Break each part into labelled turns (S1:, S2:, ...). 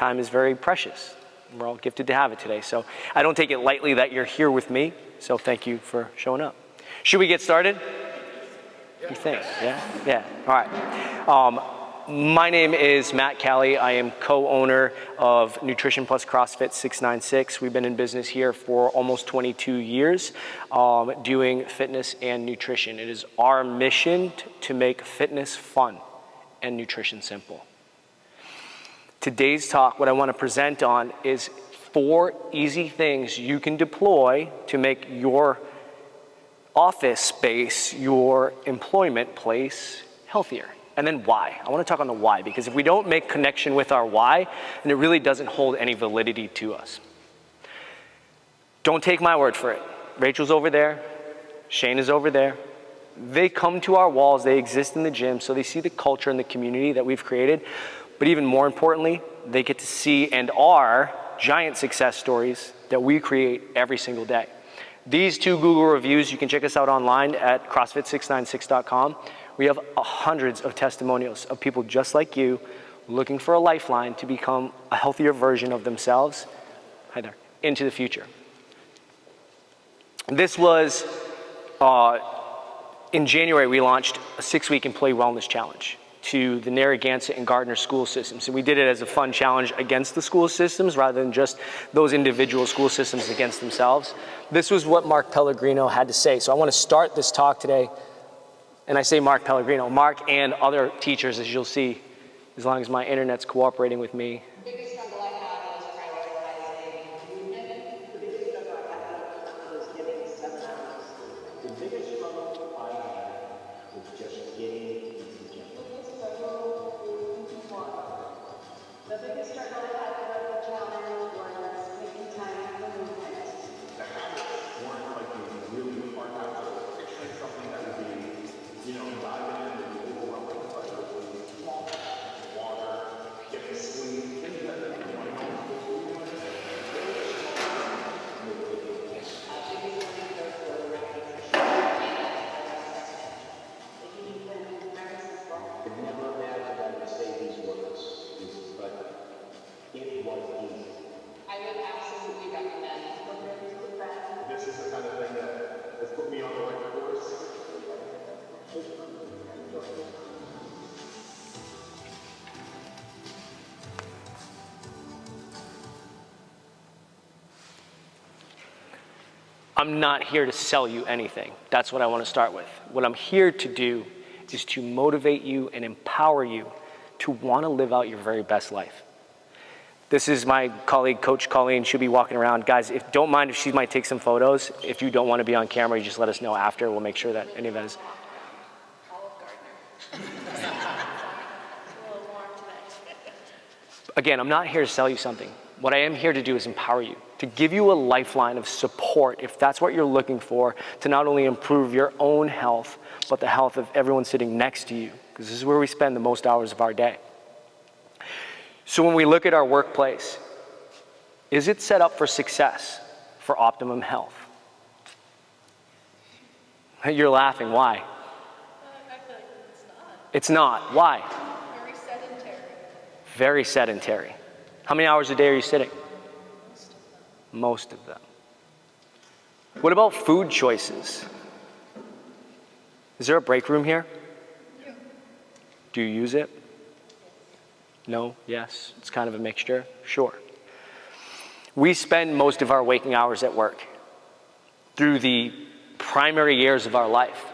S1: time is very precious. We're all gifted to have it today. So I don't take it lightly that you're here with me. So thank you for showing up. Should we get started? You think? Yeah. All right. My name is Matt Callie. I am co-owner of Nutrition Plus CrossFit 696. We've been in business here for almost 22 years, doing fitness and nutrition. It is our mission to make fitness fun and nutrition simple. Today's talk, what I want to present on is 4 easy things you can deploy to make your office space, your employment place healthier. And then why. I want to talk on the why, because if we don't make connection with our why, then it really doesn't hold any validity to us. Don't take my word for it. Rachel's over there. Shane is over there. They come to our walls. They exist in the gym, so they see the culture and the community that we've created. But even more importantly, they get to see and are giant success stories that we create every single day. These 2 Google reviews, you can check us out online at CrossFit696.com. We have hundreds of testimonials of people just like you looking for a lifeline to become a healthier version of themselves, hi there, into the future. This was, in January, we launched a 6-week employee wellness challenge to the Narragansett and Gardner school systems. And we did it as a fun challenge against the school systems rather than just those individual school systems against themselves. This was what Mark Pellegrino had to say. So I want to start this talk today. And I say Mark Pellegrino, Mark and other teachers, as you'll see, as long as my internet's cooperating with me.
S2: The biggest struggle I had was prioritizing movement. The biggest struggle I had was getting 7 hours.
S3: The biggest struggle I had was just getting into the gym.
S2: The biggest struggle was water. The biggest struggle I had with the challenge was making time for movement.
S3: The habits weren't like these really hard habits. Picturing something that would be, diving into the overwhelming pressure of small water, getting sleep, things that you want to do. I never imagined I would say these words, but it was easy.
S2: I would absolutely recommend.
S3: This is the kind of thing that has put me on the right course.
S1: I'm not here to sell you anything. That's what I want to start with. What I'm here to do is to motivate you and empower you to want to live out your very best life. This is my colleague, Coach Colleen. She'll be walking around. Guys, don't mind if she might take some photos. If you don't want to be on camera, you just let us know after. We'll make sure that any of that is.
S2: All of Gardner. It's a little warm today.
S1: Again, I'm not here to sell you something. What I am here to do is empower you, to give you a lifeline of support, if that's what you're looking for, to not only improve your own health, but the health of everyone sitting next to you, because this is where we spend the most hours of our day. So when we look at our workplace, is it set up for success, for optimum health? You're laughing, why?
S2: I feel like it's not.
S1: It's not, why?
S2: Very sedentary.
S1: Very sedentary. How many hours a day are you sitting? Most of them. What about food choices? Is there a break room here?
S2: Yeah.
S1: Do you use it? No? Yes? It's kind of a mixture? Sure. We spend most of our waking hours at work through the primary years of our life.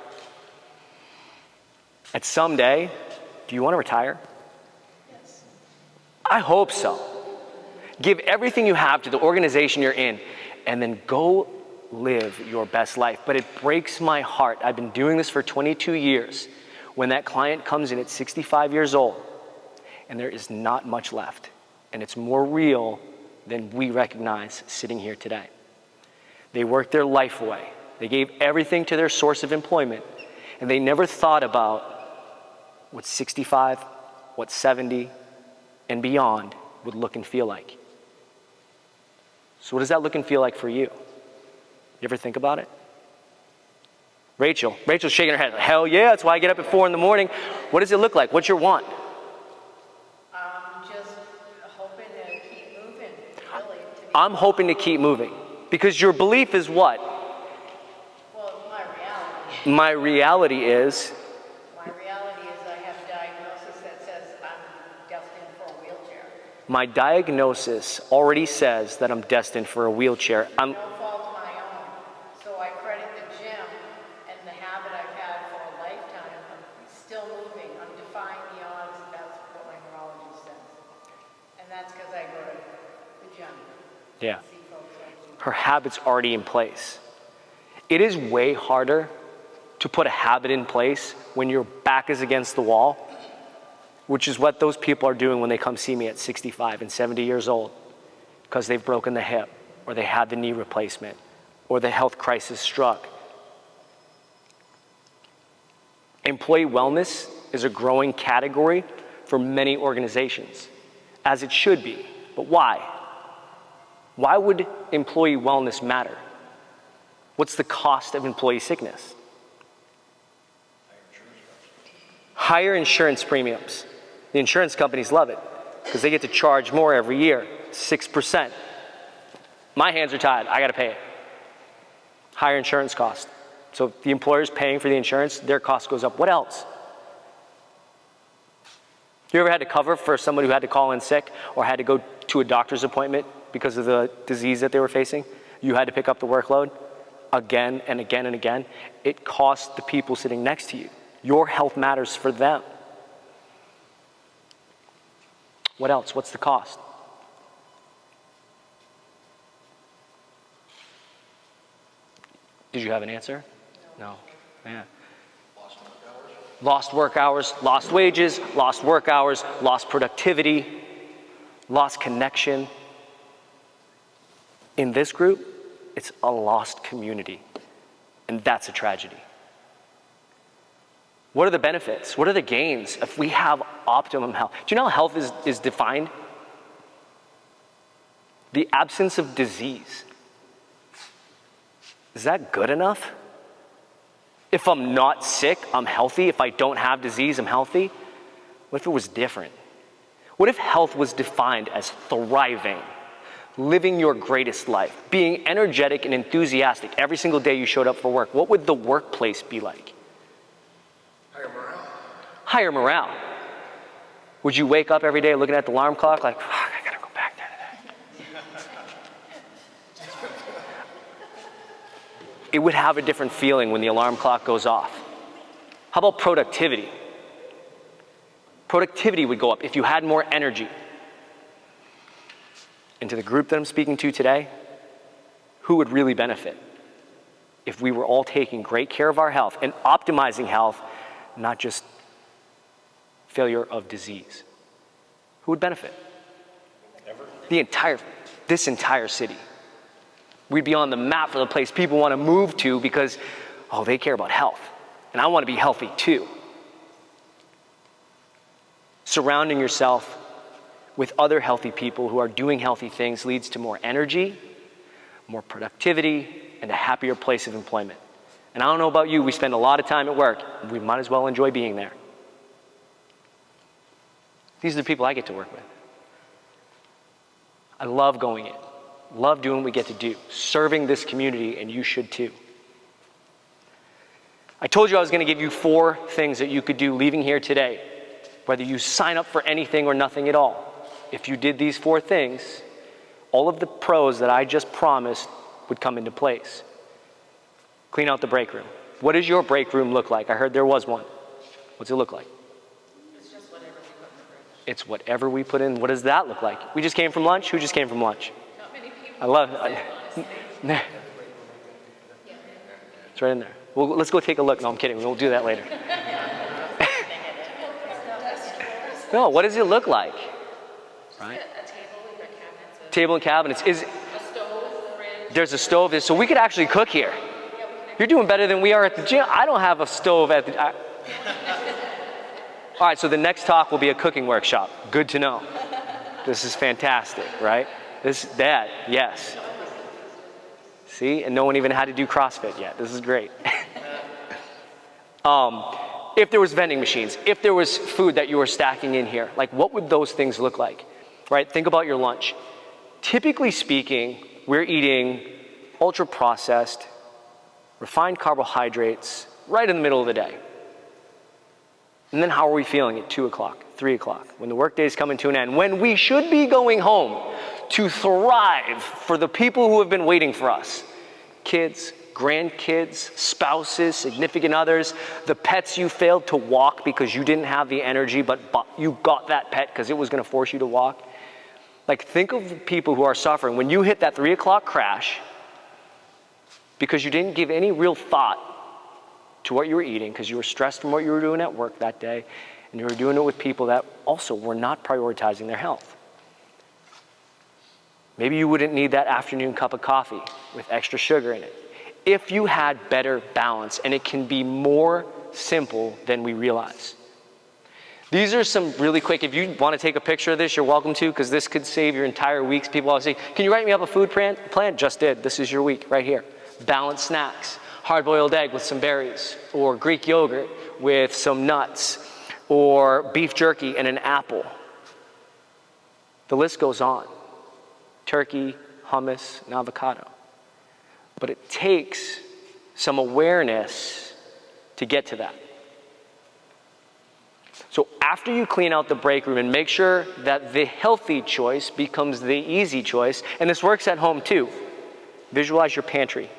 S1: At some day, do you want to retire?
S2: Yes.
S1: I hope so. Give everything you have to the organization you're in, and then go live your best life. But it breaks my heart. I've been doing this for 22 years. When that client comes in at 65 years old, and there is not much left, and it's more real than we recognize sitting here today. They worked their life away. They gave everything to their source of employment, and they never thought about what 65, what 70, and beyond would look and feel like. So what does that look and feel like for you? You ever think about it? Rachel's shaking her head. Hell yeah, that's why I get up at 4 a.m. What does it look like? What's your want?
S2: Just hoping to
S1: I'm hoping to keep moving because your belief is what?
S2: Well, my reality.
S1: My reality is,
S2: My reality is I have a diagnosis that says I'm destined for a wheelchair.
S1: my diagnosis already says that I'm destined for a wheelchair.
S2: No fault of my own. So I credit the gym and the habit I've had for a lifetime. I'm still moving. I'm defying the odds. That's what my neurologist says. And that's because I go to the gym.
S1: Yeah.
S2: See folks like you.
S1: Her habit's already in place. It is way harder to put a habit in place when your back is against the wall, which is what those people are doing when they come see me at 65 and 70 years old, because they've broken the hip, or they had the knee replacement, or the health crisis struck. Employee wellness is a growing category for many organizations, as it should be. But why? Why would employee wellness matter? What's the cost of employee sickness? Higher insurance premiums. The insurance companies love it because they get to charge more every year, 6%. My hands are tied, I gotta pay it. Higher insurance cost. So if the employer's paying for the insurance, their cost goes up. What else? You ever had to cover for someone who had to call in sick or had to go to a doctor's appointment because of the disease that they were facing? You had to pick up the workload again and again and again. It costs the people sitting next to you. Your health matters for them. What else? What's the cost? Did you have an answer? No. Yeah. Lost work hours, lost wages, lost work hours, lost productivity, lost connection. In this group, it's a lost community, and that's a tragedy. What are the benefits? What are the gains if we have optimum health? Do you know how health is defined? The absence of disease. Is that good enough? If I'm not sick, I'm healthy. If I don't have disease, I'm healthy. What if it was different? What if health was defined as thriving, living your greatest life, being energetic and enthusiastic every single day you showed up for work? What would the workplace be like?
S3: Higher morale.
S1: Higher morale. Would you wake up every day looking at the alarm clock like, I gotta go back there today? It would have a different feeling when the alarm clock goes off. How about productivity? Productivity would go up if you had more energy. And to the group that I'm speaking to today, who would really benefit if we were all taking great care of our health and optimizing health, not just failure of disease? Who would benefit? This entire city. We'd be on the map for the place people want to move to because, they care about health. And I want to be healthy too. Surrounding yourself with other healthy people who are doing healthy things leads to more energy, more productivity, and a happier place of employment. And I don't know about you, we spend a lot of time at work. We might as well enjoy being there. These are the people I get to work with. I love going in. Love doing what we get to do, serving this community, and you should too. I told you I was going to give you 4 things that you could do leaving here today, whether you sign up for anything or nothing at all. If you did these 4 things, all of the pros that I just promised would come into place. Clean out the break room. What does your break room look like? I heard there was one. What's it look like?
S2: It's just whatever we put in the fridge.
S1: It's whatever we put in. What does that look like? We just came from lunch? Who just came from lunch?
S2: Not many people.
S1: I love it. It's right in there. Well, let's go take a look. No, I'm kidding. We'll do that later. No, what does it look like? Right?
S2: A table, we've got cabinets.
S1: Table and cabinets.
S2: A stove, a fridge.
S1: There's a stove. So we could actually cook here. You're doing better than we are at the gym. I don't have a stove at the... All right, so the next talk will be a cooking workshop. Good to know. This is fantastic, right? That, yes. See, and no one even had to do CrossFit yet. This is great. If there was vending machines, if there was food that you were stacking in here, like what would those things look like, right? Think about your lunch. typically speaking, we're eating ultra-processed, refined carbohydrates right in the middle of the day. And then how are we feeling at 2 o'clock, 3 o'clock, when the workday is coming to an end, when we should be going home to thrive for the people who have been waiting for us? Kids, grandkids, spouses, significant others, the pets you failed to walk because you didn't have the energy, but you got that pet because it was going to force you to walk. Like, think of the people who are suffering. When you hit that 3 o'clock crash, because you didn't give any real thought to what you were eating, because you were stressed from what you were doing at work that day, and you were doing it with people that also were not prioritizing their health. Maybe you wouldn't need that afternoon cup of coffee with extra sugar in it if you had better balance, and it can be more simple than we realize. These are some really quick, if you want to take a picture of this, you're welcome to, because this could save your entire weeks. People always say, can you write me up a food plan? Just did. This is your week right here. Balanced snacks, hard-boiled egg with some berries, or Greek yogurt with some nuts, or beef jerky and an apple. The list goes on. Turkey, hummus, and avocado. But it takes some awareness to get to that. So after you clean out the break room and make sure that the healthy choice becomes the easy choice, and this works at home too, visualize your pantry.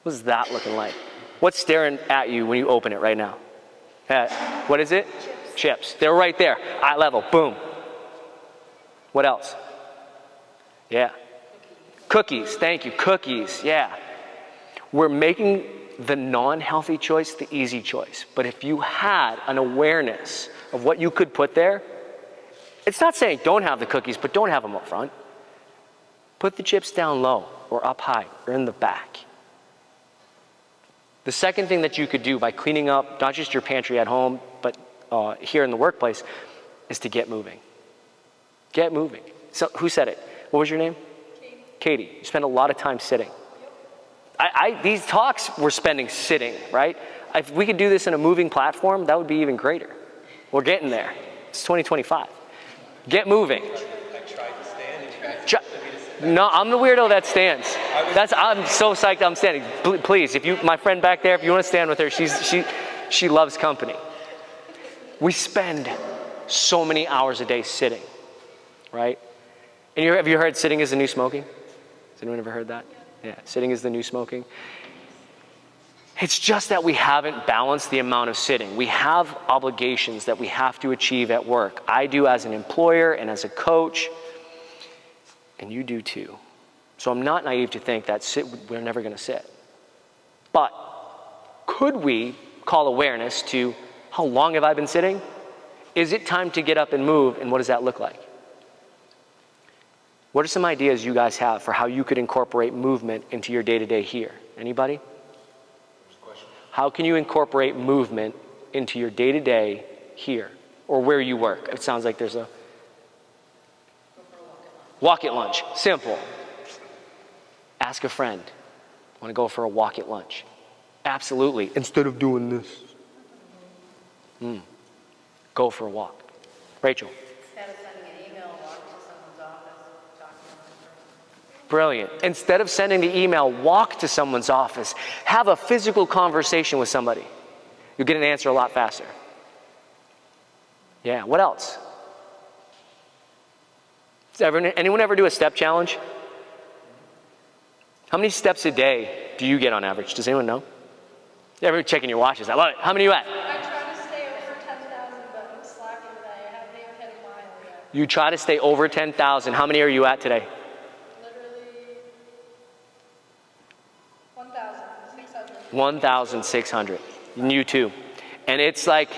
S1: What's that looking like? What's staring at you when you open it right now? What is it? Chips. They're right there, eye level, boom. What else? Yeah. Cookies, thank you, cookies, yeah. We're making the non-healthy choice the easy choice. But if you had an awareness of what you could put there, it's not saying don't have the cookies, but don't have them up front. Put the chips down low or up high or in the back. The second thing that you could do by cleaning up not just your pantry at home, but here in the workplace, is to get moving. Get moving. So, who said it? What was your name? Katie. You spend a lot of time sitting. These talks we're spending sitting, right? If we could do this in a moving platform, that would be even greater. We're getting there. It's 2025. Get moving.
S4: I tried to stand and you guys told me to sit back.
S1: No, I'm the weirdo that stands. I'm so psyched I'm standing. Please, my friend back there, if you want to stand with her, she loves company. We spend so many hours a day sitting, right? And have you heard sitting is the new smoking? Has anyone ever heard that? Yeah, sitting is the new smoking. It's just that we haven't balanced the amount of sitting. We have obligations that we have to achieve at work. I do as an employer and as a coach, and you do too. So I'm not naive to think that we're never going to sit. But could we call awareness to how long have I been sitting? Is it time to get up and move, and what does that look like? What are some ideas you guys have for how you could incorporate movement into your day-to-day here? Anybody? How can you incorporate movement into your day-to-day here or where you work? It sounds like there's a walk at lunch. Simple. Ask a friend. Want to go for a walk at lunch? Absolutely. Instead of doing this. Go for a walk. Rachel.
S2: Instead of sending an email, walk to someone's office, talk to them.
S1: Brilliant. Instead of sending the email, walk to someone's office. Have a physical conversation with somebody. You'll get an answer a lot faster. Yeah, what else? Anyone ever do a step challenge? How many steps a day do you get on average? Does anyone know? Everyone checking your watches. I love it. How many are you at?
S5: I try to stay over 10,000, but I'm slacking today. I haven't even hit a mile yet.
S1: You try to stay over 10,000. How many are you at today?
S5: Literally 1,600.
S1: 1,600. You too. And it's like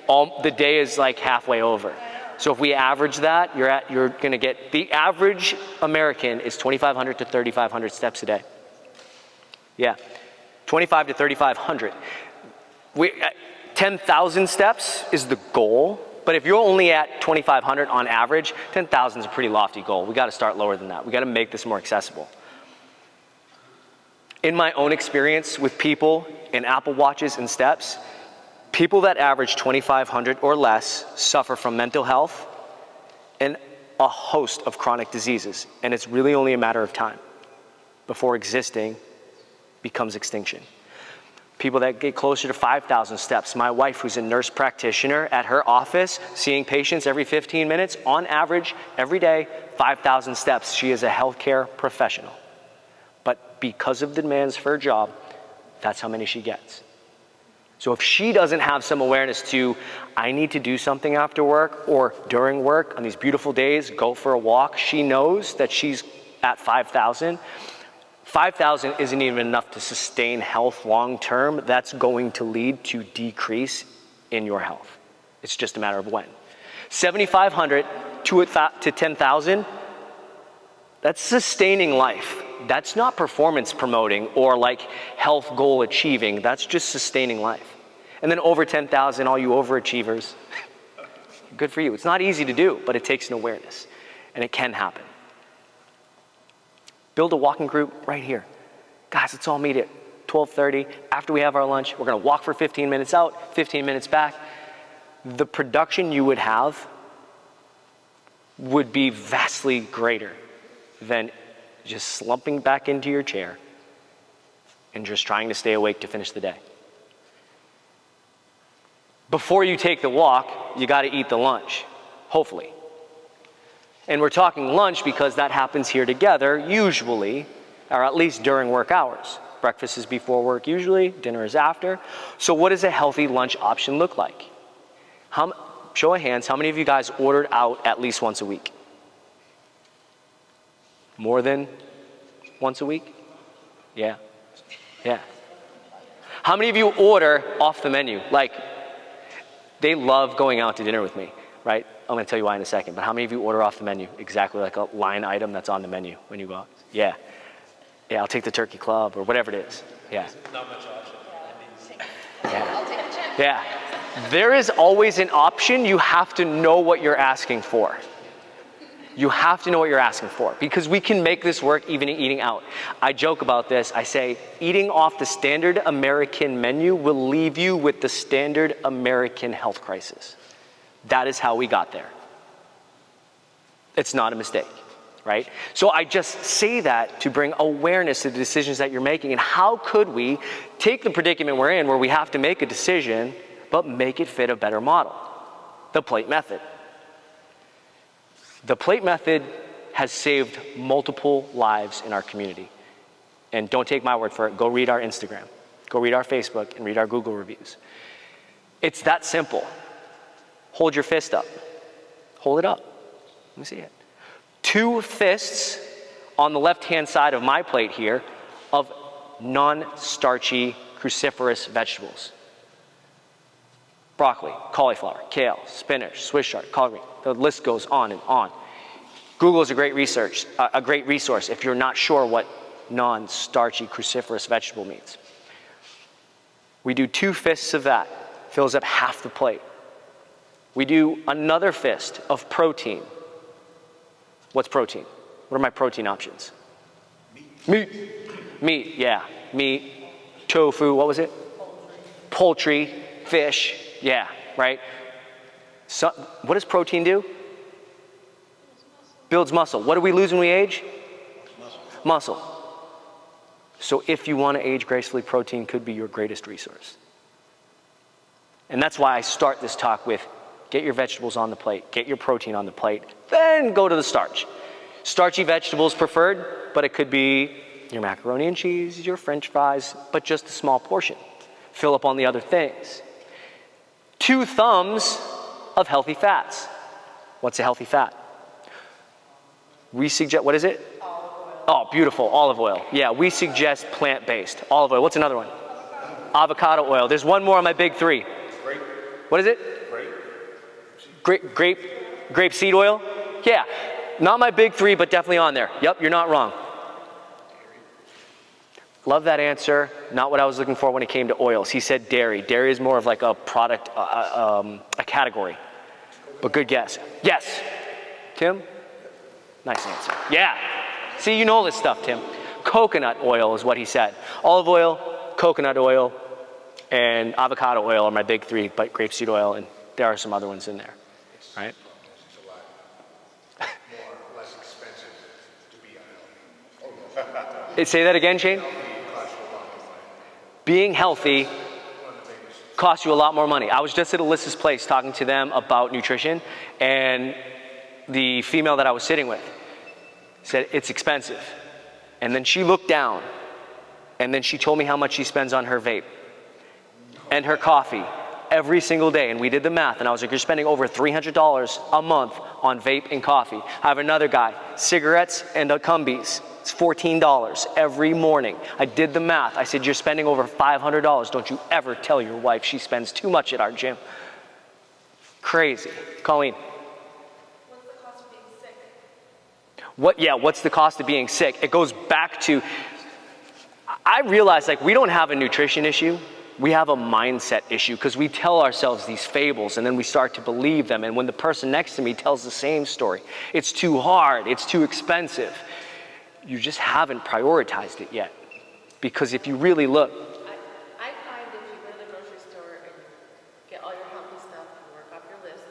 S1: the day is like halfway over. So if we average that, you're going to get, the average American is 2,500 to 3,500 steps a day. Yeah, 25 to 3,500. 10,000 steps is the goal, but if you're only at 2,500 on average, 10,000 is a pretty lofty goal. We got to start lower than that. We got to make this more accessible. In my own experience with people in Apple Watches and steps, people that average 2,500 or less suffer from mental health and a host of chronic diseases, and it's really only a matter of time before existing becomes extinction. People that get closer to 5,000 steps. My wife, who's a nurse practitioner at her office, seeing patients every 15 minutes, on average, every day, 5,000 steps. She is a healthcare professional. But because of the demands for her job, that's how many she gets. So if she doesn't have some awareness to, I need to do something after work or during work, on these beautiful days, go for a walk, she knows that she's at 5,000. 5,000 isn't even enough to sustain health long term. That's going to lead to decrease in your health. It's just a matter of when. 7,500 to 10,000, that's sustaining life. That's not performance promoting or like health goal achieving. That's just sustaining life. And then over 10,000, all you overachievers, good for you. It's not easy to do, but it takes an awareness, and it can happen. Build a walking group right here. Guys, let's all meet at 12:30. After we have our lunch, we're gonna walk for 15 minutes out, 15 minutes back. The production you would have would be vastly greater than just slumping back into your chair and just trying to stay awake to finish the day. Before you take the walk, you gotta eat the lunch, hopefully. And we're talking lunch because that happens here together, usually, or at least during work hours. Breakfast is before work usually, dinner is after. So what does a healthy lunch option look like? Show of hands, how many of you guys ordered out at least once a week? More than once a week? Yeah. Yeah. How many of you order off the menu? Like, they love going out to dinner with me, right? I'm gonna tell you why in a second, but how many of you order off the menu? Exactly like a line item that's on the menu when you go out? Yeah. Yeah, I'll take the turkey club or whatever it is. Yeah.
S4: Not much option.
S1: Yeah. Yeah. There is always an option. You have to know what you're asking for. You have to know what you're asking for because we can make this work even eating out. I joke about this. I say eating off the standard American menu will leave you with the standard American health crisis. That is how we got there. It's not a mistake, right? So I just say that to bring awareness to the decisions that you're making, and how could we take the predicament we're in where we have to make a decision but make it fit a better model? The plate method. The plate method has saved multiple lives in our community. And don't take my word for it. Go read our Instagram. Go read our Facebook and read our Google reviews. It's that simple. Hold your fist up. Hold it up. Let me see it. 2 fists on the left-hand side of my plate here of non-starchy cruciferous vegetables. Broccoli, cauliflower, kale, spinach, Swiss chard, collard green. The list goes on and on. Google is a great resource if you're not sure what non-starchy cruciferous vegetable means. We do 2 fists of that, fills up half the plate. We do another fist of protein. What's protein? What are my protein options? Meat, yeah. Meat, tofu, what was it? Poultry, fish, yeah, right? So, what does protein do? Builds muscle. What do we lose when we age? Muscle. So if you want to age gracefully, protein could be your greatest resource. And that's why I start this talk with get your vegetables on the plate, get your protein on the plate, then go to the starch. Starchy vegetables preferred, but it could be your macaroni and cheese, your French fries, but just a small portion. Fill up on the other things. 2 thumbs of healthy fats. What's a healthy fat? We suggest, what is it?
S2: Olive oil.
S1: Oh, beautiful, olive oil. Yeah, we suggest plant-based. Olive oil, what's another one? Avocado oil. There's one more on my big 3.
S3: Grape.
S1: What is it? Grape seed oil? Yeah, not my big 3, but definitely on there. Yep, you're not wrong. Love that answer. Not what I was looking for when it came to oils. He said dairy. Dairy is more of like a product, a category. But good guess. Yes. Tim? Nice answer. Yeah. See, you know this stuff, Tim. Coconut oil is what he said. Olive oil, coconut oil, and avocado oil are my big 3, but grapeseed oil, and there are some other ones in there, right? Say that again, Shane? Being healthy costs you a lot more money. I was just at Alyssa's place talking to them about nutrition, and the female that I was sitting with said, it's expensive. And then she looked down, and then she told me how much she spends on her vape and her coffee every single day. And we did the math, and I was like, you're spending over $300 a month on vape and coffee. I have another guy, cigarettes and Cumbies. It's $14 every morning. I did the math. I said, you're spending over $500. Don't you ever tell your wife she spends too much at our gym. Crazy. Colleen.
S5: What's the cost of being sick?
S1: What's the cost of being sick? It goes back to, I realize like we don't have a nutrition issue. We have a mindset issue because we tell ourselves these fables and then we start to believe them. And when the person next to me tells the same story, it's too hard, it's too expensive. You just haven't prioritized it yet. Because if you really look.
S6: I find if you go to the grocery store and get all your healthy stuff, you work off your list,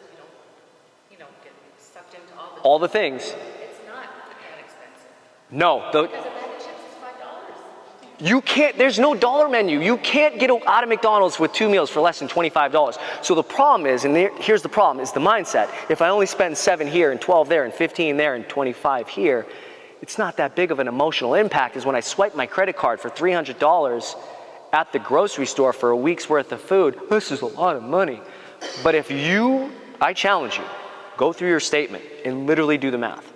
S6: you don't get sucked into
S1: All the things.
S6: It's not that expensive.
S1: No.
S6: Because a bag of chips is $5.
S1: You can't, there's no dollar menu. You can't get out of McDonald's with 2 meals for less than $25. So the problem is, and here's the problem, is the mindset. If I only spend 7 here and 12 there and 15 there and 25 here, it's not that big of an emotional impact as when I swipe my credit card for $300 at the grocery store for a week's worth of food. This is a lot of money. But if I challenge you, go through your statement and literally do the math.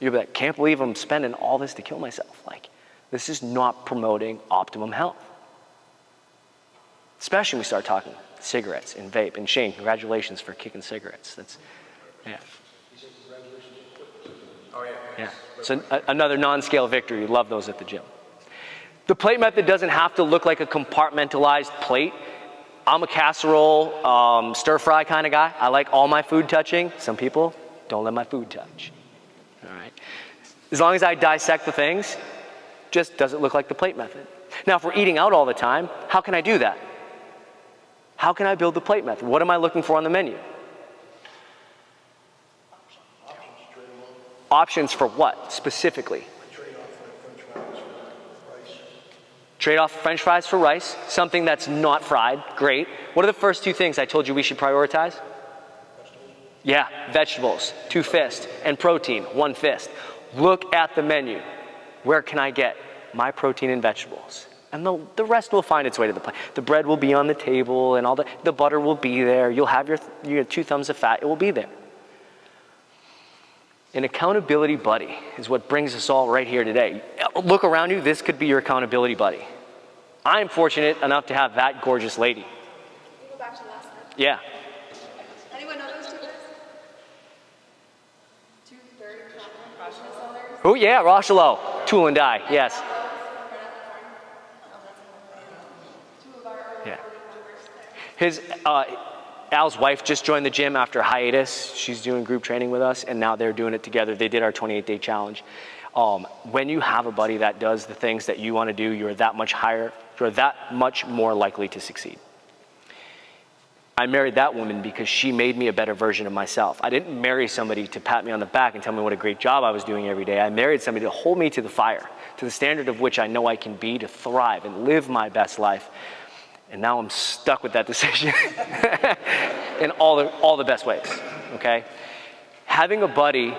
S1: You'll be like, can't believe I'm spending all this to kill myself. Like, this is not promoting optimum health. Especially when we start talking cigarettes and vape. And Shane, congratulations for kicking cigarettes. Yeah. Yeah. So another non-scale victory. Love those at the gym. The plate method doesn't have to look like a compartmentalized plate. I'm a casserole, stir fry kind of guy. I like all my food touching. Some people don't let my food touch. All right. As long as I dissect the things, just doesn't look like the plate method. Now, if we're eating out all the time, how can I do that? How can I build the plate method? What am I looking for on the menu? Options for what, specifically? Trade off French fries for rice, something that's not fried, great. What are the first 2 things I told you we should prioritize? Yeah, vegetables, 2 fists, and protein, 1 fist. Look at the menu. Where can I get my protein and vegetables? And the rest will find its way to the plate. The bread will be on the table, and all the butter will be there. You'll have your 2 thumbs of fat. It will be there. An accountability buddy is what brings us all right here today. Look around you. This could be your accountability buddy. I'm fortunate enough to have that gorgeous lady.
S5: Can you go back to last night?
S1: Yeah.
S5: Anyone know those 2 guys? 2 very prominent fashion sellers.
S1: Oh yeah, Rochelo, Tool and Die. Yes. Yeah. His Al's wife just joined the gym after a hiatus. She's doing group training with us, and now they're doing it together. They did our 28-day challenge. When you have a buddy that does the things that you want to do, you're that much more likely to succeed. I married that woman because she made me a better version of myself. I didn't marry somebody to pat me on the back and tell me what a great job I was doing every day. I married somebody to hold me to the fire, to the standard of which I know I can be, to thrive and live my best life. And now I'm stuck with that decision in all the best ways, okay? Having a buddy,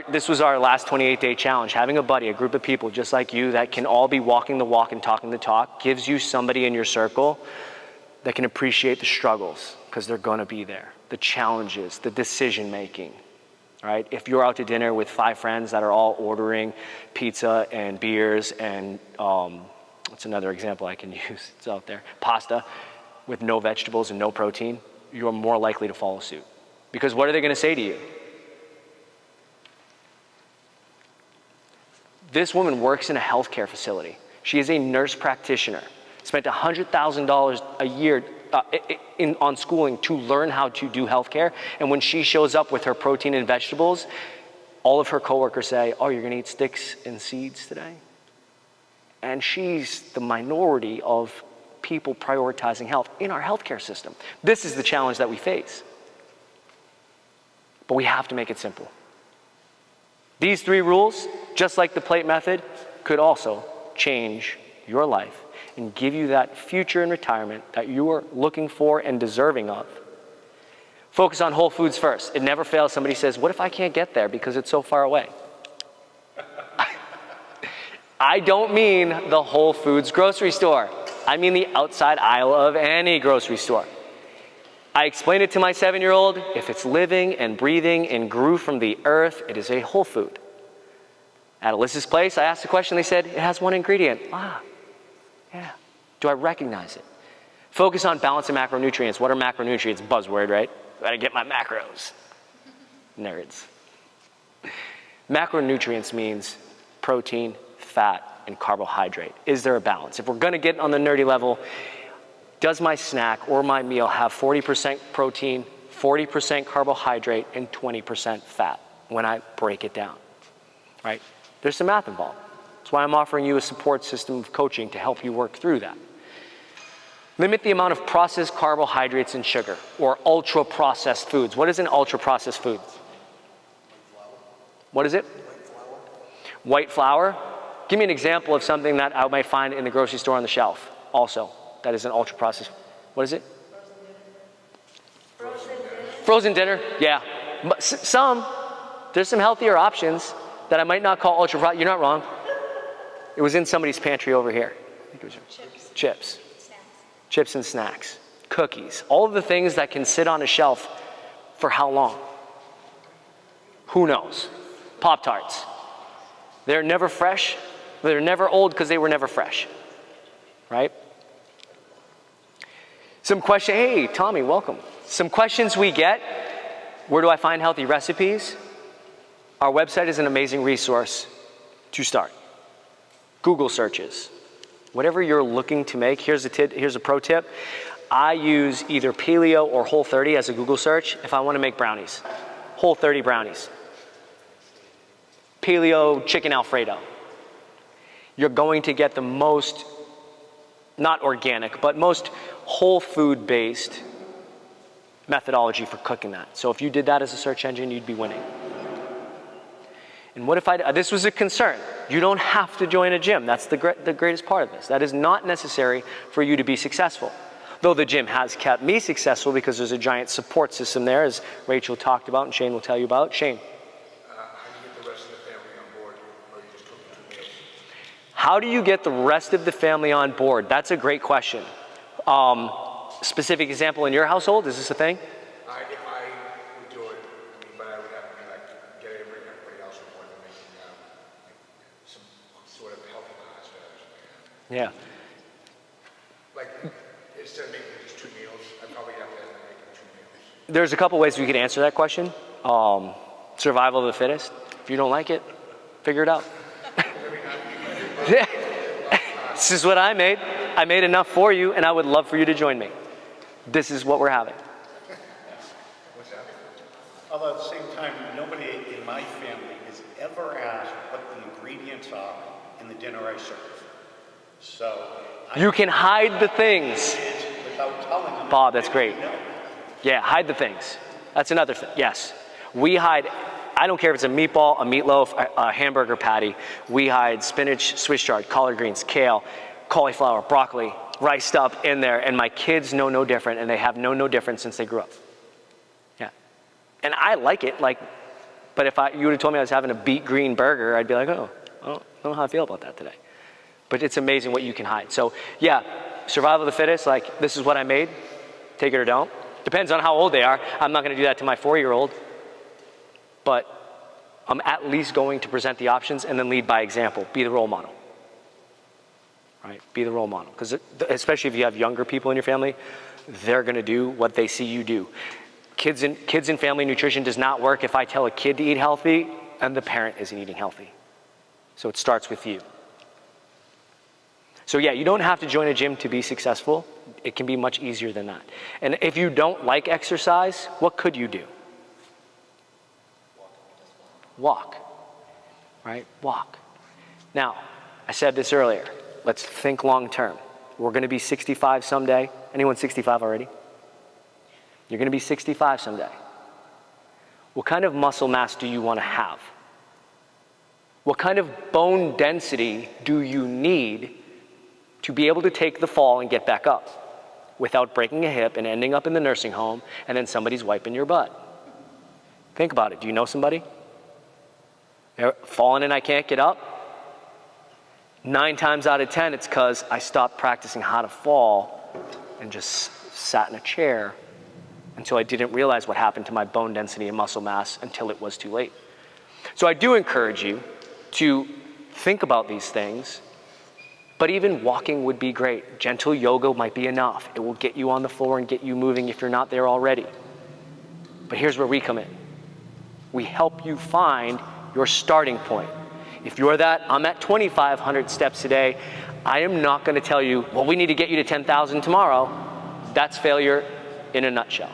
S1: this was our last 28-day challenge. Having a buddy, a group of people just like you that can all be walking the walk and talking the talk, gives you somebody in your circle that can appreciate the struggles, because they're gonna be there. The challenges, the decision making, right? If you're out to dinner with 5 friends that are all ordering pizza and beers and what's another example I can use? It's out there. Pasta with no vegetables and no protein, you're more likely to follow suit. Because what are they going to say to you? This woman works in a healthcare facility. She is a nurse practitioner. Spent $100,000 a year on schooling to learn how to do healthcare. And when she shows up with her protein and vegetables, all of her coworkers say, oh, you're going to eat sticks and seeds today? And she's the minority of people prioritizing health in our healthcare system. This is the challenge that we face. But we have to make it simple. These 3 rules, just like the plate method, could also change your life and give you that future in retirement that you are looking for and deserving of. Focus on whole foods first. It never fails. Somebody says, what if I can't get there because it's so far away? I don't mean the Whole Foods grocery store. I mean the outside aisle of any grocery store. I explained it to my 7-year-old. If it's living and breathing and grew from the earth, it is a whole food. At Alyssa's place, I asked the question. They said, it has one ingredient. Ah, yeah. Do I recognize it? Focus on balance and macronutrients. What are macronutrients? Buzzword, right? Gotta get my macros. Nerds. Macronutrients means protein, fat, and carbohydrate. Is there a balance? If we're gonna get on the nerdy level, does my snack or my meal have 40% protein, 40% carbohydrate, and 20% fat when I break it down, right? There's some math involved. That's why I'm offering you a support system of coaching to help you work through that. Limit the amount of processed carbohydrates and sugar, or ultra-processed foods. What is an ultra-processed food? What is it? White flour. Give me an example of something that I might find in the grocery store on the shelf also. That is an ultra-processed. What is it? Frozen dinner. Yeah. There's some healthier options that I might not call ultra. You're not wrong. It was in somebody's pantry over here. I think it was chips. Chips and snacks. Cookies. All of the things that can sit on a shelf for how long? Who knows? Pop-Tarts. They're never fresh. They're never old because they were never fresh. Right? Some question. Hey, Tommy, welcome. Some questions we get. Where do I find healthy recipes? Our website is an amazing resource to start. Google searches. Whatever you're looking to make, here's a pro tip. I use either Paleo or Whole30 as a Google search if I want to make brownies. Whole30 brownies. Paleo chicken Alfredo. You're going to get the most, not organic, but most whole food based methodology for cooking that. So if you did that as a search engine, you'd be winning. And what if this was a concern. You don't have to join a gym. That's the greatest part of this. That is not necessary for you to be successful. Though the gym has kept me successful because there's a giant support system there, as Rachel talked about and Shane will tell you about. Shane. How do you get the rest of the family on board? That's a great question. Specific example in your household, is this a thing?
S3: If I would do it, but I would have to like get everybody else on board and making some sort of healthy lifestyle.
S1: Yeah.
S3: Like instead of making just 2 meals, I probably have to make 2 meals.
S1: There's a couple ways we could answer that question. Survival of the fittest. If you don't like it, figure it out. This is what I made. I made enough for you, and I would love for you to join me. This is what we're having.
S7: Although at the same time, nobody in my family has ever asked what the ingredients are in the dinner I serve. So
S1: You can hide the things.
S7: without telling them.
S1: Bob, that's great. Yeah, hide the things. That's another thing. Yes. We hide, I don't care if it's a meatball, a meatloaf, a hamburger patty. We hide spinach, Swiss chard, collard greens, kale, cauliflower, broccoli, riced up in there. And my kids know no different, and they have known no different since they grew up. Yeah. And I like it, but if you would have told me I was having a beet green burger, I'd be like, oh, I don't know how I feel about that today. But it's amazing what you can hide. So yeah, survival of the fittest, this is what I made. Take it or don't. Depends on how old they are. I'm not going to do that to my 4-year-old. But I'm at least going to present the options and then lead by example. Be the role model. Right? Be the role model. Because especially if you have younger people in your family, they're going to do what they see you do. Kids in family nutrition does not work if I tell a kid to eat healthy and the parent isn't eating healthy. So it starts with you. So yeah, you don't have to join a gym to be successful. It can be much easier than that. And if you don't like exercise, what could you do? Walk. Right? Walk. Now, I said this earlier. Let's think long term. We're going to be 65 someday. Anyone 65 already? You're going to be 65 someday. What kind of muscle mass do you want to have? What kind of bone density do you need to be able to take the fall and get back up without breaking a hip and ending up in the nursing home and then somebody's wiping your butt? Think about it. Do you know somebody? They're fallen and I can't get up? 9 times out of 10, it's because I stopped practicing how to fall and just sat in a chair until I didn't realize what happened to my bone density and muscle mass until it was too late. So I do encourage you to think about these things, but even walking would be great. Gentle yoga might be enough. It will get you on the floor and get you moving if you're not there already. But here's where we come in. We help you find your starting point. If you're that, I'm at 2,500 steps a day, I am not going to tell you, well, we need to get you to 10,000 tomorrow. That's failure in a nutshell.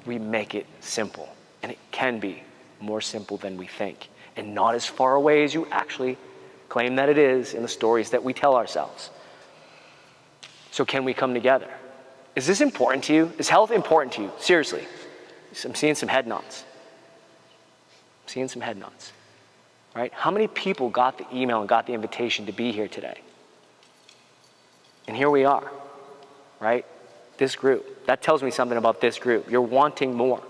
S1: We make it simple, and it can be more simple than we think, and not as far away as you actually claim that it is in the stories that we tell ourselves. So can we come together? Is this important to you? Is health important to you? Seriously. I'm seeing some head nods. Right? How many people got the email and got the invitation to be here today? And here we are, right? This group. That tells me something about this group. You're wanting more.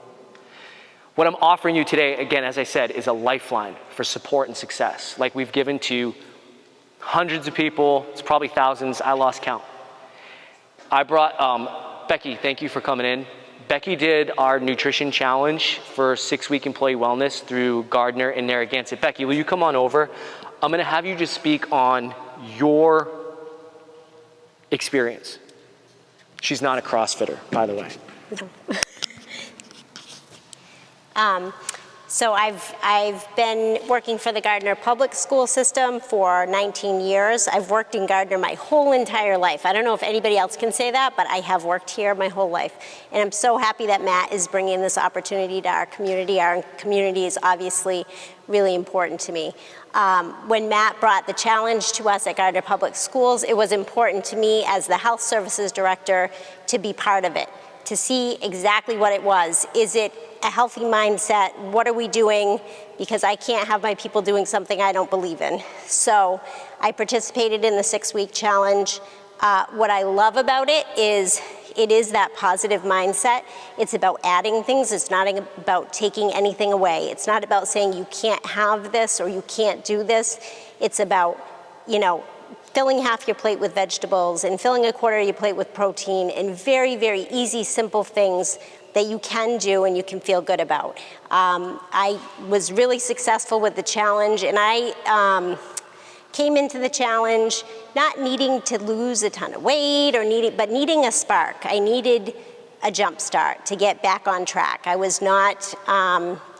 S1: What I'm offering you today, again, as I said, is a lifeline for support and success. Like we've given to hundreds of people. It's probably thousands. I lost count. I brought, Becky, thank you for coming in. Becky did our nutrition challenge for 6-week employee wellness through Gardner in Narragansett. Becky, will you come on over? I'm going to have you just speak on your experience. She's not a CrossFitter, by the way.
S8: So I've been working for the Gardner public school system for 19 years. I've worked in Gardner my whole entire life. I don't know if anybody else can say that, but I have worked here my whole life. And I'm so happy that Matt is bringing this opportunity to our community. Our community is obviously really important to me. When Matt brought the challenge to us at Gardner Public Schools, it was important to me as the health services director to be part of it, to see exactly what it was. Is it a healthy mindset? What are we doing? Because I can't have my people doing something I don't believe in. So I participated in the 6-week challenge. What I love about it is that positive mindset. It's about adding things. It's not about taking anything away. It's not about saying you can't have this or you can't do this. It's about, filling half your plate with vegetables and filling a quarter of your plate with protein, and very, very easy, simple things that you can do and you can feel good about. I was really successful with the challenge, and I came into the challenge not needing to lose a ton of weight but needing a spark. I needed a jump start to get back on track. I was not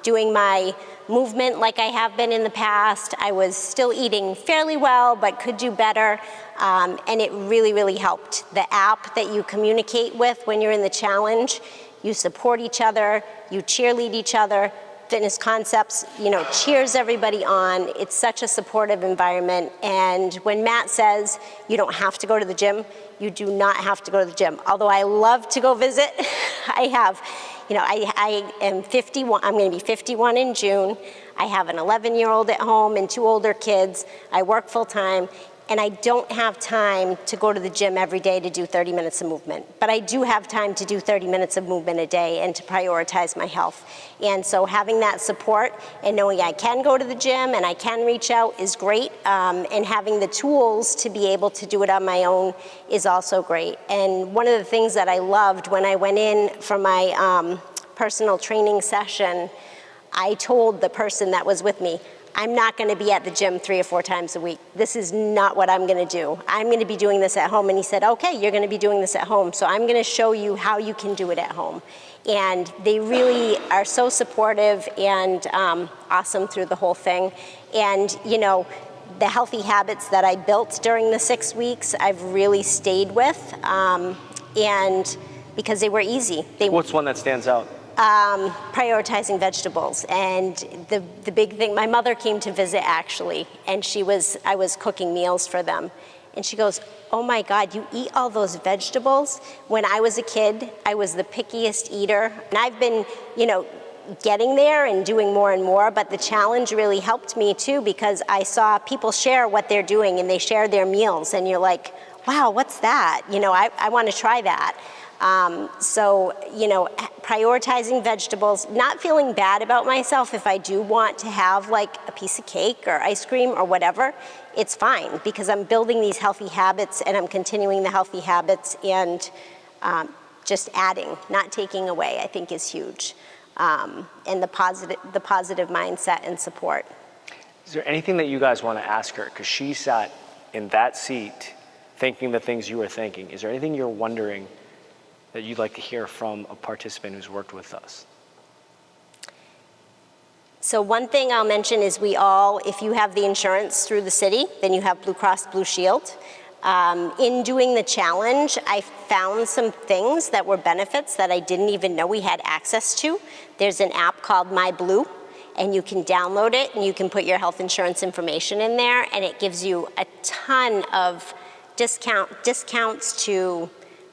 S8: doing my movement like I have been in the past. I was still eating fairly well, but could do better. And it really, really helped. The app that you communicate with when you're in the challenge, you support each other, you cheerlead each other. Fitness Concepts, cheers everybody on. It's such a supportive environment. And when Matt says you don't have to go to the gym, you do not have to go to the gym. Although I love to go visit, I am 51, I'm gonna be 51 in June. I have an 11-year-old at home and 2 older kids. I work full time, and I don't have time to go to the gym every day to do 30 minutes of movement. But I do have time to do 30 minutes of movement a day and to prioritize my health. And so having that support and knowing I can go to the gym and I can reach out is great. And having the tools to be able to do it on my own is also great. And one of the things that I loved when I went in for my personal training session, I told the person that was with me, I'm not going to be at the gym 3 or 4 times a week. This is not what I'm going to do. I'm going to be doing this at home. And he said, okay, you're going to be doing this at home. So I'm going to show you how you can do it at home. And they really are so supportive and awesome through the whole thing. And, the healthy habits that I built during the 6 weeks, I've really stayed with. And because they were easy.
S1: What's one that stands out?
S8: Prioritizing vegetables. And the big thing, my mother came to visit actually, and I was cooking meals for them. And she goes, oh my God, you eat all those vegetables? When I was a kid, I was the pickiest eater. And I've been, getting there and doing more and more, but the challenge really helped me too, because I saw people share what they're doing and they share their meals, and you're like, wow, what's that? You know, I want to try that. So, you know, prioritizing vegetables, not feeling bad about myself if I do want to have like a piece of cake or ice cream or whatever, it's fine, because I'm building these healthy habits and I'm continuing the healthy habits, and just adding, not taking away, I think is huge. And the positive mindset and support.
S1: Is there anything that you guys want to ask her? Because she sat in that seat thinking the things you were thinking. Is there anything you're wondering that you'd like to hear from a participant who's worked with us?
S8: So one thing I'll mention is we all, if you have the insurance through the city, then you have Blue Cross Blue Shield. In doing the challenge, I found some things that were benefits that I didn't even know we had access to. There's an app called My Blue, and you can download it and you can put your health insurance information in there, and it gives you a ton of discounts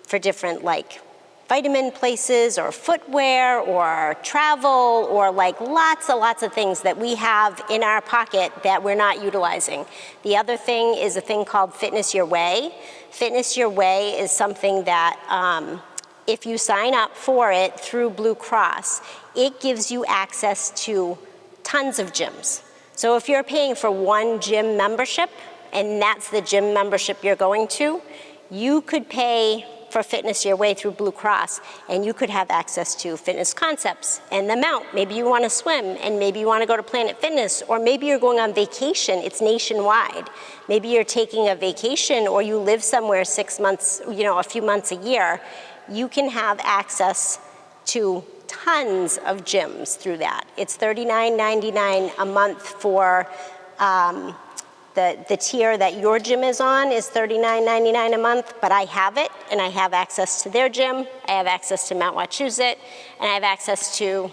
S8: for different like vitamin places or footwear or travel, or like lots of things that we have in our pocket that we're not utilizing. The other thing is a thing called Fitness Your Way. Fitness Your Way is something that if you sign up for it through Blue Cross, it gives you access to tons of gyms. So if you're paying for one gym membership and that's the gym membership you're going to, you could pay for Fitness Your Way through Blue Cross, and you could have access to Fitness Concepts and the Mount. Maybe you want to swim, and maybe you want to go to Planet Fitness, or maybe you're going on vacation. It's nationwide. Maybe you're taking a vacation, or you live somewhere 6 months, you know, a few months a year. You can have access to tons of gyms through that. It's $39.99 a month for the tier that your gym is on is $39.99 a month, but I have it, and I have access to their gym, I have access to Mount Wachusett, and I have access to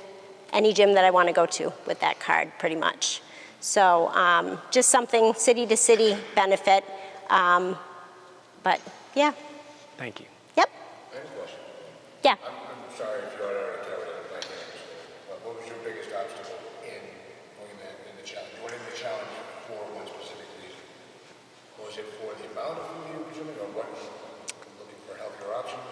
S8: any gym that I want to go to with that card, pretty much. So just something city to city benefit, but yeah.
S1: Thank you.
S8: Yep.
S9: I have a question.
S8: Yeah.
S9: I'm sorry if you already covered it in my names, but what was your biggest obstacle in going in the challenge? Going in the challenge for one specific reason? Was it for the amount of food you were consuming, or what? Looking for healthier options?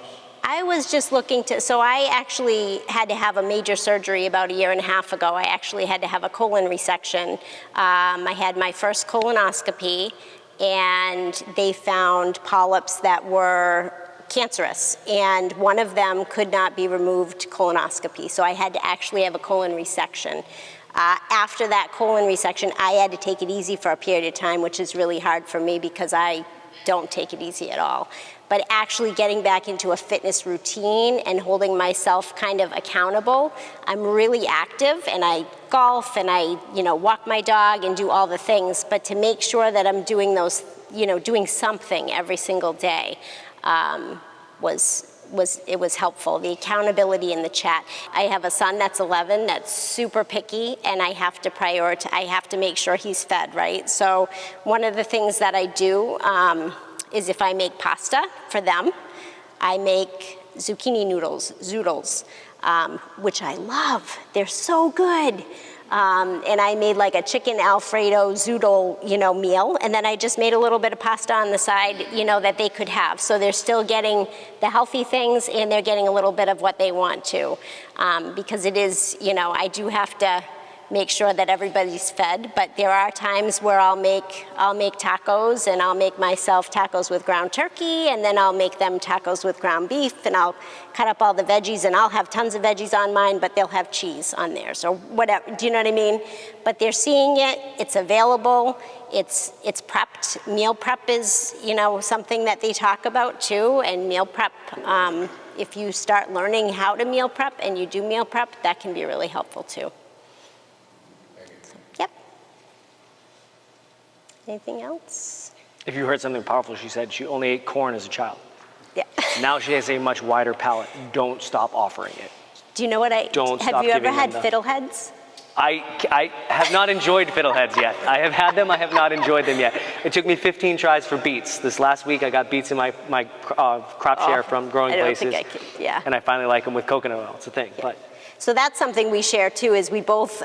S8: I was just looking to, so I actually had to have a major surgery about 1.5 years ago. I actually had to have a colon resection. I had my first colonoscopy, and they found polyps that were cancerous, and one of them could not be removed colonoscopy, so I had to actually have a colon resection. After that colon resection, I had to take it easy for a period of time, which is really hard for me because I don't take it easy at all. But actually getting back into a fitness routine and holding myself kind of accountable, I'm really active, and I golf, and I, you know, walk my dog and do all the things, but to make sure that I'm doing those, you know, doing something every single day was helpful. The accountability in the chat. I have a son that's 11 that's super picky, and I have to prioritize, I have to make sure he's fed, right? So one of the things that I do is if I make pasta for them, I make zucchini noodles, zoodles, which I love. They're so good. And I made like a chicken Alfredo zoodle, you know, meal, and then I just made a little bit of pasta on the side, you know, that they could have. So they're still getting the healthy things, and they're getting a little bit of what they want to, because it is, you know, I do have to make sure that everybody's fed, but there are times where I'll make tacos, and I'll make myself tacos with ground turkey, and then I'll make them tacos with ground beef, and I'll cut up all the veggies, and I'll have tons of veggies on mine, but they'll have cheese on theirs or whatever. Do you know what I mean? But they're seeing it, it's available, it's prepped. Meal prep is, you know, something that they talk about too, and meal prep, if you start learning how to meal prep and you do meal prep, that can be really helpful too. Yep. Anything else?
S1: If you heard something powerful, she said she only ate corn as a child.
S8: Yeah.
S1: Now she has a much wider palate. Don't stop offering it.
S8: Do you know what have you ever had fiddleheads?
S1: I have not enjoyed fiddleheads yet. I have had them, I have not enjoyed them yet. It took me 15 tries for beets. This last week I got beets in my crop share from Growing Places.
S8: I don't think I could, yeah.
S1: And I finally like them with coconut oil. It's a thing.
S8: Yeah.
S1: But
S8: So that's something we share too, is we both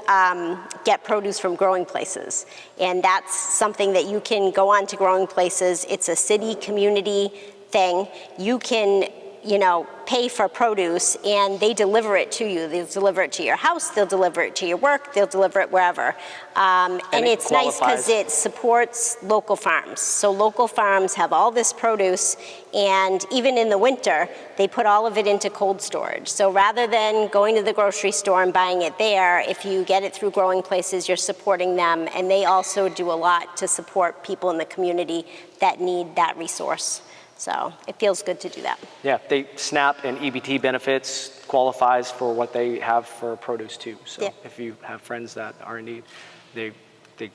S8: get produce from Growing Places. And that's something that you can go on to Growing Places. It's a city community thing. You can, you know, pay for produce and they deliver it to you. They'll deliver it to your house, they'll deliver it to your work, they'll deliver it wherever. And it's nice because it supports local farms. So local farms have all this produce, and even in the winter, they put all of it into cold storage. So rather than going to the grocery store and buying it there, if you get it through Growing Places, you're supporting them, and they also do a lot to support people in the community that need that resource. So it feels good to do that.
S1: Yeah, they SNAP and EBT benefits qualifies for what they have for produce too. So
S8: Yeah.
S1: if you have friends that are in need, they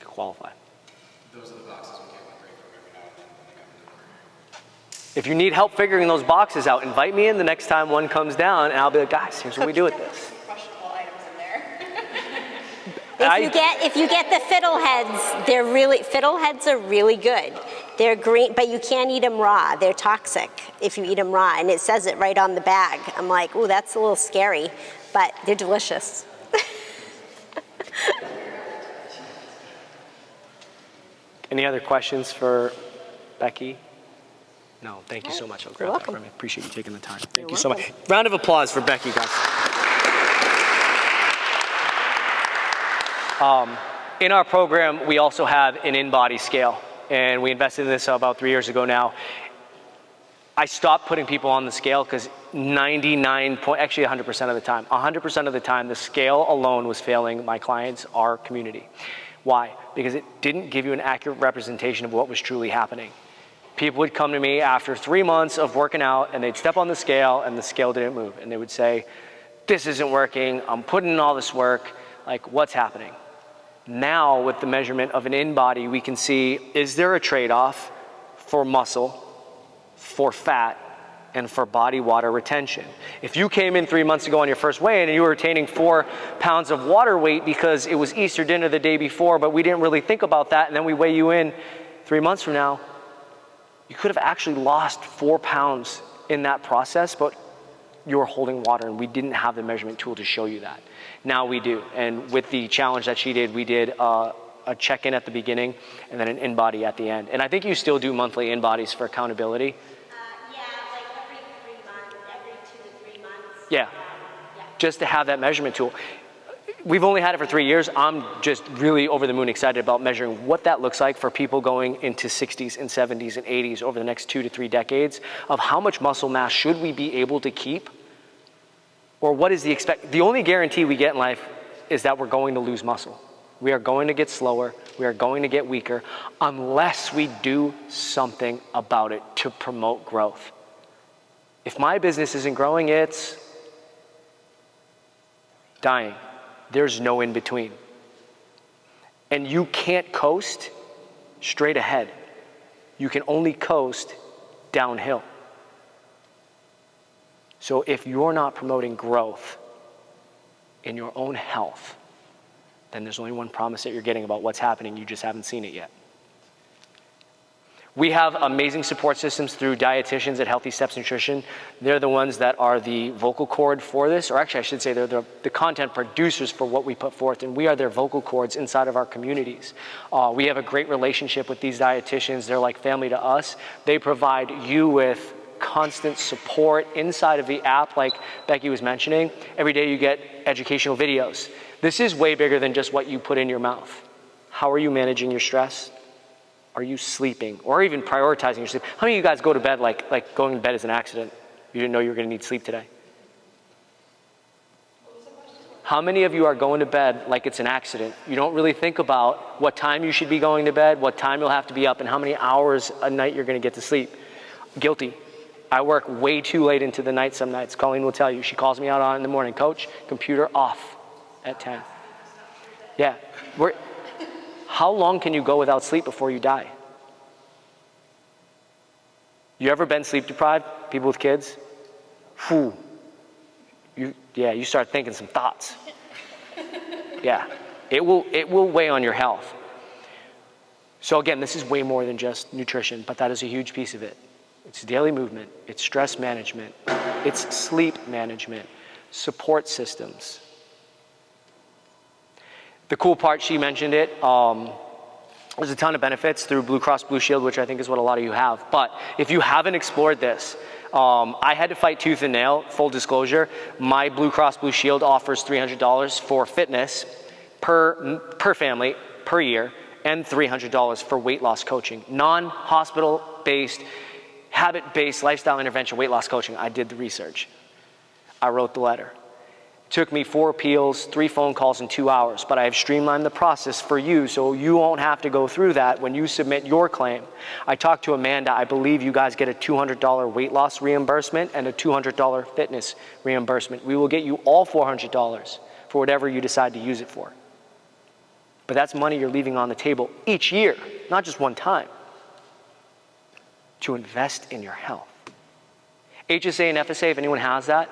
S1: qualify.
S4: Those are the boxes we get one break from every now and then when they come to the door.
S1: If you need help figuring those boxes out, invite me in the next time one comes down, and I'll be like, guys, here's what we do with this.
S6: Questionable items in there.
S8: If you get the fiddleheads are really good. They're green, but you can't eat them raw. They're toxic if you eat them raw, and it says it right on the bag. I'm like, ooh, that's a little scary, but they're delicious.
S1: Any other questions for Becky? No, thank you so much. I'll grab that
S8: welcome.
S1: from you. Appreciate you taking the time. Thank
S8: You're
S1: you so much.
S8: welcome.
S1: Round of applause for Becky, guys. In our program, we also have an in-body scale, and we invested in this about 3 years ago now. I stopped putting people on the scale because 100% of the time, 100% of the time, the scale alone was failing my clients, our community. Why? Because it didn't give you an accurate representation of what was truly happening. People would come to me after 3 months of working out, and they'd step on the scale, and the scale didn't move. And they would say, this isn't working, I'm putting in all this work, like, what's happening? Now, with the measurement of an in-body, we can see, is there a trade-off for muscle, for fat, and for body water retention? If you came in 3 months ago on your first weigh-in and you were retaining 4 pounds of water weight because it was Easter dinner the day before, but we didn't really think about that, and then we weigh you in 3 months from now, you could have actually lost 4 pounds in that process, but you were holding water, and we didn't have the measurement tool to show you that. Now we do, and with the challenge that she did, we did a check-in at the beginning and then an in-body at the end. And I think you still do monthly in-bodies for accountability.
S8: Yeah, like every 3 months, every 2 to 3 months.
S1: Yeah, just to have that measurement tool. We've only had it for 3 years. I'm just really over the moon excited about measuring what that looks like for people going into 60s and 70s and 80s over the next 2 to 3 decades, of how much muscle mass should we be able to keep, or what is the only guarantee we get in life is that we're going to lose muscle. We are going to get slower, we are going to get weaker, unless we do something about it to promote growth. If my business isn't growing, it's dying. There's no in between. And you can't coast straight ahead. You can only coast downhill. So if you're not promoting growth in your own health, then there's only one promise that you're getting about what's happening. You just haven't seen it yet. We have amazing support systems through dietitians at Healthy Steps Nutrition. They're the ones that are the vocal cord for this, or actually I should say they're the content producers for what we put forth, and we are their vocal cords inside of our communities. We have a great relationship with these dietitians. They're like family to us. They provide you with constant support inside of the app, like Becky was mentioning. Every day you get educational videos. This is way bigger than just what you put in your mouth. How are you managing your stress? Are you sleeping? Or even prioritizing your sleep? How many of you guys go to bed like going to bed is an accident? You didn't know you were going to need sleep today. How many of you are going to bed like it's an accident? You don't really think about what time you should be going to bed, what time you'll have to be up, and how many hours a night you're going to get to sleep. Guilty. I work way too late into the night some nights. Colleen will tell you. She calls me out on it in the morning. Coach, computer off at 10. Yeah. How long can you go without sleep before you die? You ever been sleep deprived? People with kids? Whew. You start thinking some thoughts. Yeah. It will weigh on your health. So again, this is way more than just nutrition, but that is a huge piece of it. It's daily movement, it's stress management, it's sleep management, support systems, The cool part, she mentioned it, there's a ton of benefits through Blue Cross Blue Shield, which I think is what a lot of you have. But if you haven't explored this, I had to fight tooth and nail, full disclosure. My Blue Cross Blue Shield offers $300 for fitness per family, per year, and $300 for weight loss coaching. Non-hospital based, habit-based lifestyle intervention weight loss coaching. I did the research. I wrote the letter. It took me 4 appeals, 3 phone calls in 2 hours, but I have streamlined the process for you so you won't have to go through that when you submit your claim. I talked to Amanda. I believe you guys get a $200 weight loss reimbursement and a $200 fitness reimbursement. We will get you all $400 for whatever you decide to use it for. But that's money you're leaving on the table each year, not just one time, to invest in your health. HSA and FSA, if anyone has that,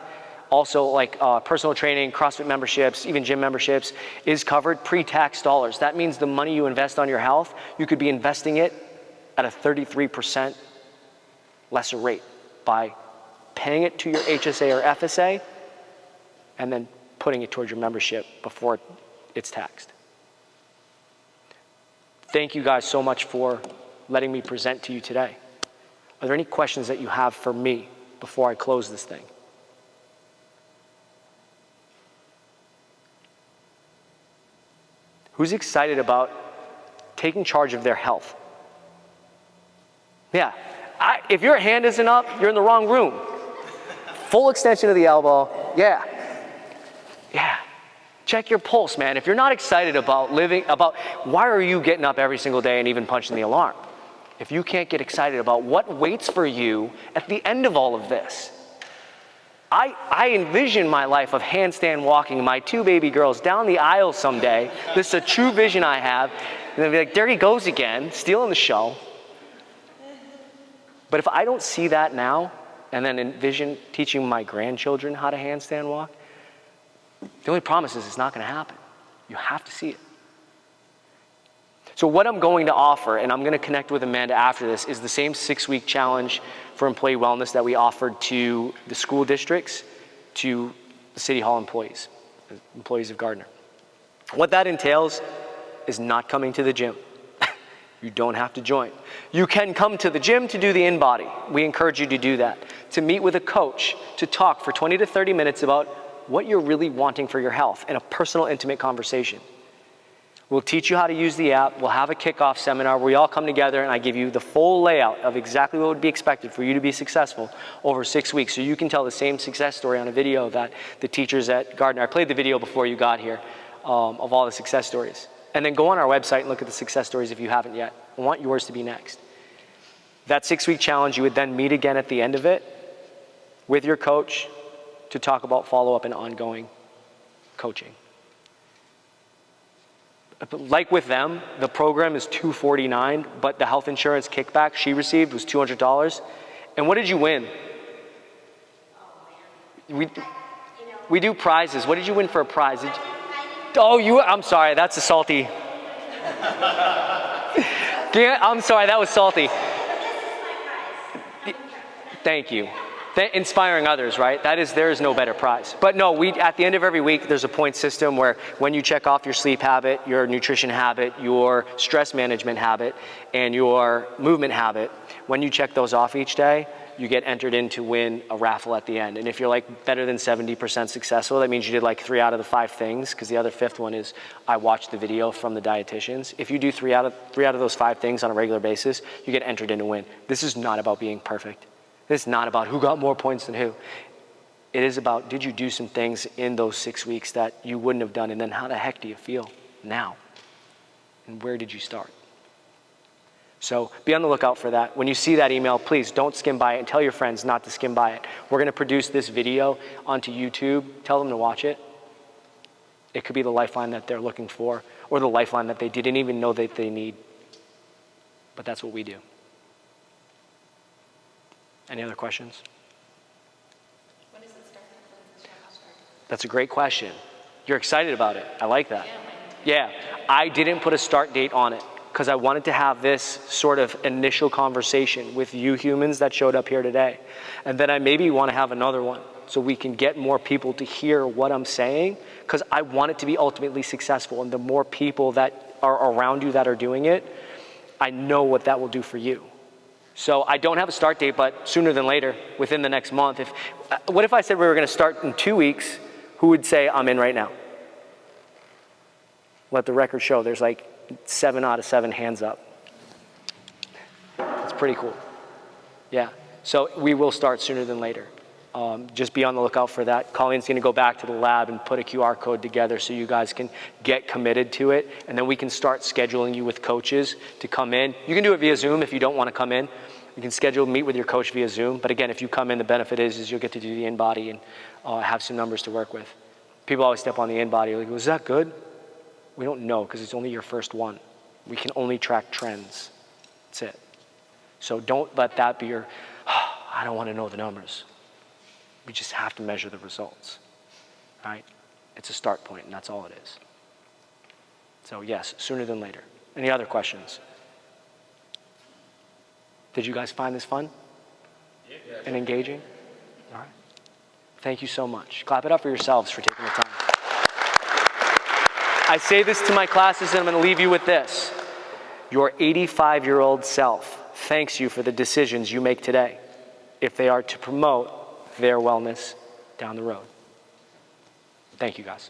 S1: also like personal training, CrossFit memberships, even gym memberships, is covered pre-tax dollars. That means the money you invest on your health, you could be investing it at a 33% lesser rate by paying it to your HSA or FSA and then putting it towards your membership before it's taxed. Thank you guys so much for letting me present to you today. Are there any questions that you have for me before I close this thing? Who's excited about taking charge of their health? Yeah, if your hand isn't up, you're in the wrong room. Full extension of the elbow, yeah. Check your pulse, man. If you're not excited about why are you getting up every single day and even punching the alarm? If you can't get excited about what waits for you at the end of all of this. I envision my life of handstand walking my 2 baby girls down the aisle someday. This is a true vision I have. And they'll be like, there he goes again, stealing the show. But if I don't see that now, and then envision teaching my grandchildren how to handstand walk, the only promise is it's not going to happen. You have to see it. So what I'm going to offer, and I'm going to connect with Amanda after this, is the same 6-week challenge for employee wellness that we offered to the school districts, to the City Hall employees of Gardner. What that entails is not coming to the gym. You don't have to join. You can come to the gym to do the in-body. We encourage you to do that. To meet with a coach, to talk for 20 to 30 minutes about what you're really wanting for your health in a personal, intimate conversation. We'll teach you how to use the app. We'll have a kickoff seminar where we all come together and I give you the full layout of exactly what would be expected for you to be successful over 6 weeks. So you can tell the same success story on a video that the teachers at Gardner, I played the video before you got here, of all the success stories. And then go on our website and look at the success stories if you haven't yet. I want yours to be next. That 6-week challenge, you would then meet again at the end of it with your coach to talk about follow-up and ongoing coaching. Like with them, the program is $249, but the health insurance kickback she received was $200. And what did you win? We do prizes. What did you win for a prize? I'm sorry, that's a salty. I'm sorry, that was salty. Thank you. Inspiring others, right? There is no better prize. But no, at the end of every week, there's a point system where when you check off your sleep habit, your nutrition habit, your stress management habit, and your movement habit, when you check those off each day, you get entered in to win a raffle at the end. And if you're like better than 70% successful, that means you did like 3 out of the 5 things, because the other 5th one is I watched the video from the dietitians. If you do 3 out of those 5 things on a regular basis, you get entered in to win. This is not about being perfect. This is not about who got more points than who. It is about, did you do some things in those 6 weeks that you wouldn't have done? And then how the heck do you feel now? And where did you start? So be on the lookout for that. When you see that email, please don't skim by it and tell your friends not to skim by it. We're going to produce this video onto YouTube. Tell them to watch it. It could be the lifeline that they're looking for, or the lifeline that they didn't even know that they need. But that's what we do. Any other questions?
S6: When does it start? When does the challenge start?
S1: That's a great question. You're excited about it. I like that. Yeah, I didn't put a start date on it because I wanted to have this sort of initial conversation with you humans that showed up here today. And then I maybe want to have another one so we can get more people to hear what I'm saying, because I want it to be ultimately successful. And the more people that are around you that are doing it, I know what that will do for you. So I don't have a start date, but sooner than later, within the next month. What if I said we were going to start in 2 weeks? Who would say, I'm in right now? Let the record show there's like 7 out of 7 hands up. It's pretty cool. Yeah. So we will start sooner than later. Just be on the lookout for that. Colleen's going to go back to the lab and put a QR code together so you guys can get committed to it. And then we can start scheduling you with coaches to come in. You can do it via Zoom if you don't want to come in. You can meet with your coach via Zoom. But again, if you come in, the benefit is you'll get to do the in-body and have some numbers to work with. People always step on the in-body. Like, was that good? We don't know because it's only your first one. We can only track trends. That's it. So don't let that be your, I don't want to know the numbers. We just have to measure the results, right? It's a start point, and that's all it is. So yes, sooner than later. Any other questions? Did you guys find this fun and engaging? All right. Thank you so much. Clap it up for yourselves for taking the time. I say this to my classes, and I'm going to leave you with this. Your 85-year-old self thanks you for the decisions you make today if they are to promote their wellness down the road. Thank you, guys.